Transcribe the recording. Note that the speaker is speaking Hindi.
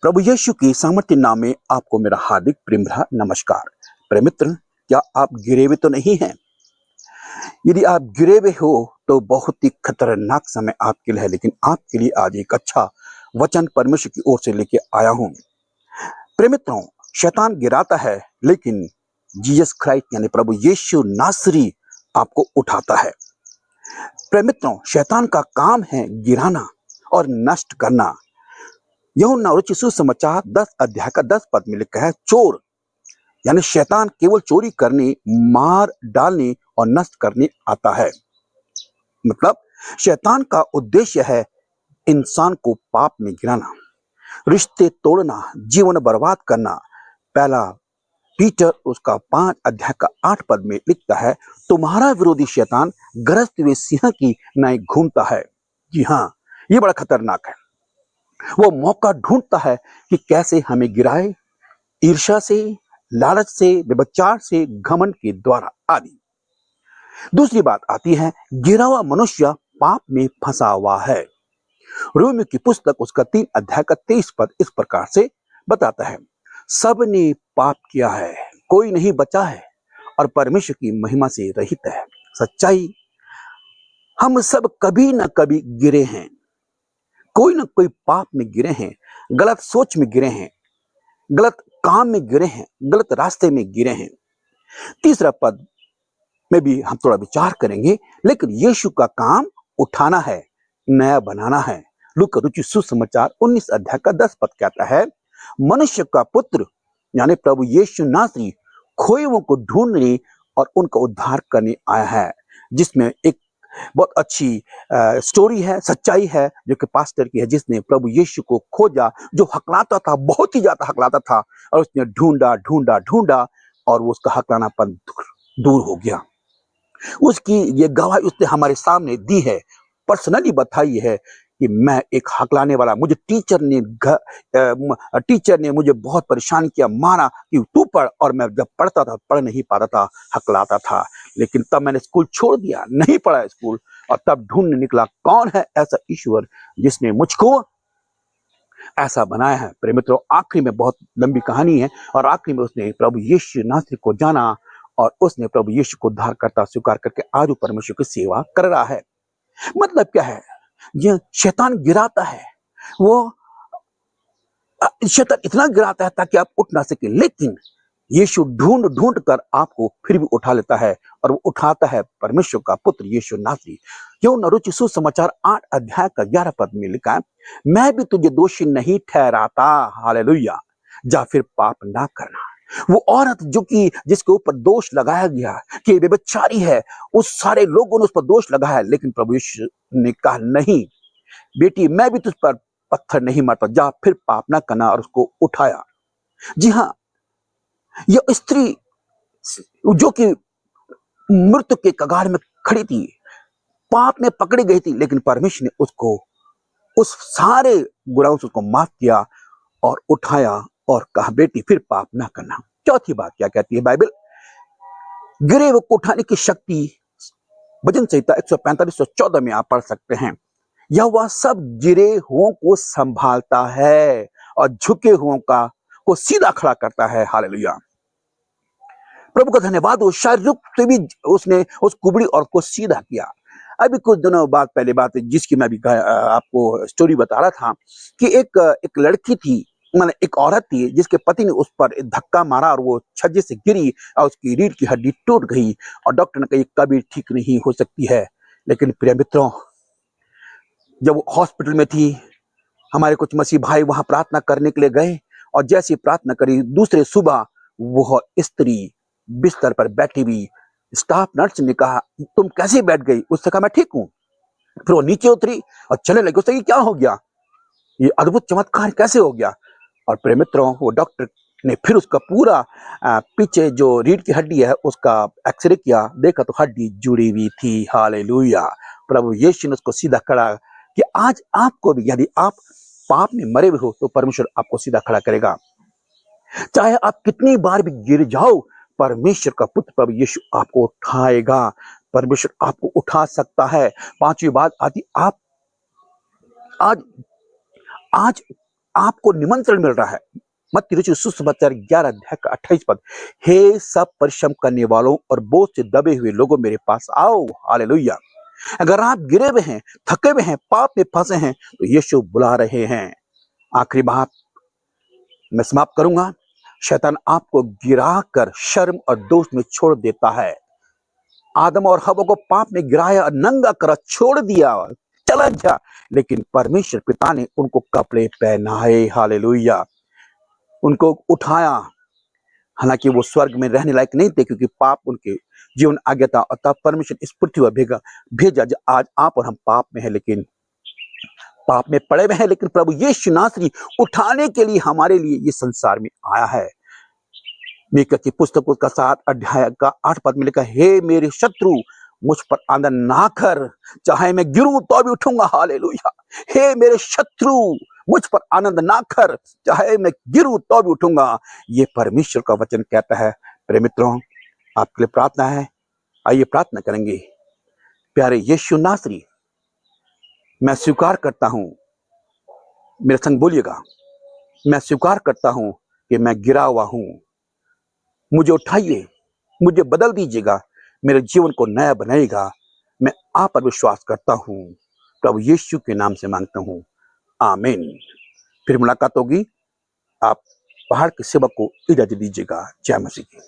प्रभु यीशु की सामर्थ्य नाम में आपको मेरा हार्दिक प्रेम भरा नमस्कार। प्रिय मित्र, क्या आप गिरे हुए तो नहीं हैं? यदि आप गिरे हुए हो तो बहुत ही खतरनाक समय आपके लिए है, लेकिन आपके लिए आज एक अच्छा वचन परमेश्वर की ओर से लेके आया हूं। प्रिय मित्रों, शैतान गिराता है, लेकिन जीसस क्राइस्ट यानी प्रभु यीशु नासरी आपको उठाता है। प्रिय मित्रों, शैतान का काम है गिराना और नष्ट करना। यूहन्ना रचित सुसमाचार 10 अध्याय का 10 पद में लिखा है, चोर यानी शैतान केवल चोरी करने, मार डालने और नष्ट करने आता है। मतलब शैतान का उद्देश्य है इंसान को पाप में गिराना, रिश्ते तोड़ना, जीवन बर्बाद करना। पहला पीटर उसका 5 अध्याय का 8 पद में लिखता है, तुम्हारा विरोधी शैतान गरजते हुए सिंह की नाई घूमता है। जी हाँ, ये बड़ा खतरनाक है। वो मौका ढूंढता है कि कैसे हमें गिराए, ईर्ष्या से, लालच से, व्यभिचार से, घमंड के द्वारा आदि। दूसरी बात आती है, गिरा हुआ मनुष्य पाप में फंसा हुआ है। रोमियो की पुस्तक उसका 3 अध्याय का 23 पद इस प्रकार से बताता है, सब ने पाप किया है, कोई नहीं बचा है और परमेश्वर की महिमा से रहित है। सच्चाई, हम सब कभी ना कभी गिरे हैं, कोई ना कोई पाप में गिरे हैं, गलत सोच में गिरे हैं, गलत काम में गिरे हैं, गलत रास्ते में गिरे हैं। तीसरा पद में भी हम थोड़ा विचार करेंगे, लेकिन यीशु का काम उठाना है, नया बनाना है। लूका रचित सुसमाचार 19 अध्याय का 10 पद कहता है, मनुष्य का पुत्र यानी प्रभु यीशु नासरी खोए हुओं को ढूंढने और उनका उद्धार करने आया है। जिसमें एक बहुत अच्छी स्टोरी है, सच्चाई है, जो कि पास्टर की है, जिसने प्रभु यीशु को खोजा, जो हकलाता था, बहुत ही ज्यादा हकलाता था, और उसने ढूंढा ढूंढा ढूंढा और वो उसका हकलानापन दूर हो गया। उसकी ये गवाही उसने हमारे सामने दी है, पर्सनली बताई है कि मैं एक हकलाने वाला, मुझे टीचर ने मुझे बहुत परेशान किया, मारा कि तू पढ़, और मैं जब पढ़ता था पढ़ नहीं पाता था, हकलाता था। लेकिन तब मैंने स्कूल छोड़ दिया, नहीं पढ़ा स्कूल, और तब ढूंढने निकला कौन है ऐसा ईश्वर जिसने मुझको ऐसा बनाया है। प्रिय मित्रों, आखिरी में बहुत लंबी कहानी है, और आखिरी में उसने प्रभु यीशु नासरी को जाना और उसने प्रभु यीशु को उद्धारकर्ता स्वीकार करके आज वो परमेश्वर की सेवा कर रहा है। मतलब क्या है? ये शैतान गिराता है, वो शैतान इतना गिराता है ताकि आप उठ ना सके, लेकिन यीशु ढूंढ ढूंढ कर आपको फिर भी उठा लेता है, और वो उठाता है परमेश्वर का पुत्र यीशु नासरी। यूहन्ना रचित सुसमाचार 8 अध्याय का 11 पद में लिखा है, मैं भी तुझे दोषी नहीं ठहराता, हालेलुया, जा फिर पाप ना करना। वो औरत जो कि जिसके ऊपर दोष लगाया गया कि व्यभिचारी है, उस सारे लोगों ने उस पर दोष लगाया, लेकिन प्रभु यीशु ने कहा, नहीं बेटी, मैं भी तुझ पर पत्थर नहीं मारता, जा फिर पाप ना करना, और उसको उठाया। जी हाँ, यह स्त्री जो कि मृत्यु के कगार में खड़ी थी, पाप में पकड़ी गई थी, लेकिन परमेश्वर ने उसको उस सारे गुनाहों से उसको माफ किया और उठाया और कहा, बेटी फिर पाप ना करना। चौथी बात क्या कहती है बाइबल? गिरे हुए को उठाने की शक्ति भजन संहिता 145-114 में आप पढ़ सकते हैं। यह वह सब गिरे हुओं को संभालता है और झुके हुओं को सीधा खड़ा करता है। हालेलुया, प्रभु का धन्यवाद। वो शारीरिक रूप से भी उसने उस कुबड़ी औरत को सीधा किया। अभी कुछ दिनों बाद पहले बात है, जिसकी मैं भी आपको स्टोरी बता रहा था, कि एक लड़की थी, माने एक औरत थी, जिसके पति ने उस पर एक धक्का मारा और वो छज्जे से गिरी और उसकी रीढ़ की हड्डी टूट गई, और डॉक्टर ने कहा ये कभी ठीक नहीं हो सकती है। लेकिन प्रिय मित्रों, जब वो हॉस्पिटल में थी, हमारे कुछ मसीह भाई वहां प्रार्थना करने के लिए गए, और जैसी प्रार्थना करी, दूसरे सुबह वह स्त्री बिस्तर पर बैठी हुई, स्टाफ नर्स ने कहा, तुम कैसे बैठ गई? उसने कहा, मैं ठीक हूं। फिर वो नीचे उतरी और चलने लगी। उससे क्या हो गया? ये अद्भुत चमत्कार कैसे हो गया? और प्रिय मित्रों, वो डॉक्टर ने फिर उसका पूरा पीछे जो रीढ़ की हड्डी है उसका एक्सरे किया, देखा तो हड्डी जुड़ी हुई थी। हालेलुया, प्रभु यीशु ने उसको सीधा खड़ा कि आज आपको भी, यदि आप पाप में मरे हुए हो तो परमेश्वर आपको सीधा खड़ा करेगा। चाहे आप कितनी बार भी गिर जाओ, परमेश्वर का पुत्र प्रभु यीशु आपको उठाएगा। परमेश्वर आपको उठा सकता है। पांचवी बात आती, आप आज आज आपको निमंत्रण मिल रहा है। मत्ती रचित सुसमाचार 11 अध्याय का 28 पद, हे सब परिश्रम करने वालों और बोझ से दबे हुए लोगों मेरे पास आओ। हालेलुया। अगर आप गिरे हुए हैं, थके हुए हैं, पाप में फंसे हैं, तो यीशु बुला रहे हैं। आखिरी बात मैं समाप्त करूंगा। शैतान आपको गिरा कर शर्म और दोष में छोड़ देता है। आदम और हवा को पाप में गिराया और नंगा कर छोड़ दिया, चला जा, लेकिन परमेश्वर पिता ने उनको कपड़े पहनाए। हालेलुया। उनको उठाया, हालांकि वो स्वर्ग में रहने लायक नहीं थे क्योंकि पाप उनके जीवन आ गया था, और तब परमेश्वर इस पृथ्वी पर भेजा। आज आप और हम पाप में है, लेकिन पाप में पड़े हुए हैं, लेकिन प्रभु यीशु नासरी उठाने के लिए हमारे लिए ये संसार में आया है। मीका की पुस्तक का 7 अध्याय का 8 पद में लिखा, हे मेरे शत्रु मुझ पर आनंद ना कर, चाहे मैं गिरूं तो भी उठूंगा। हालेलुया। हे मेरे शत्रु मुझ पर आनंद ना कर, चाहे मैं गिरूं तो भी उठूंगा। ये परमेश्वर का वचन कहता है। प्रिय मित्रों, आपके लिए प्रार्थना है। आइए प्रार्थना करेंगे। प्यारे यीशु नासरी, मैं स्वीकार करता हूं, मेरे संग बोलिएगा, मैं स्वीकार करता हूं कि मैं गिरा हुआ हूं। मुझे उठाइए, मुझे बदल दीजिएगा, मेरे जीवन को नया बनाइएगा। मैं आप पर विश्वास करता हूं, प्रभु यीशु के नाम से मांगता हूं, आमीन। फिर मुलाकात होगी। आप बाहर के सेवक को इजाजत दीजिएगा। जय मसीह की।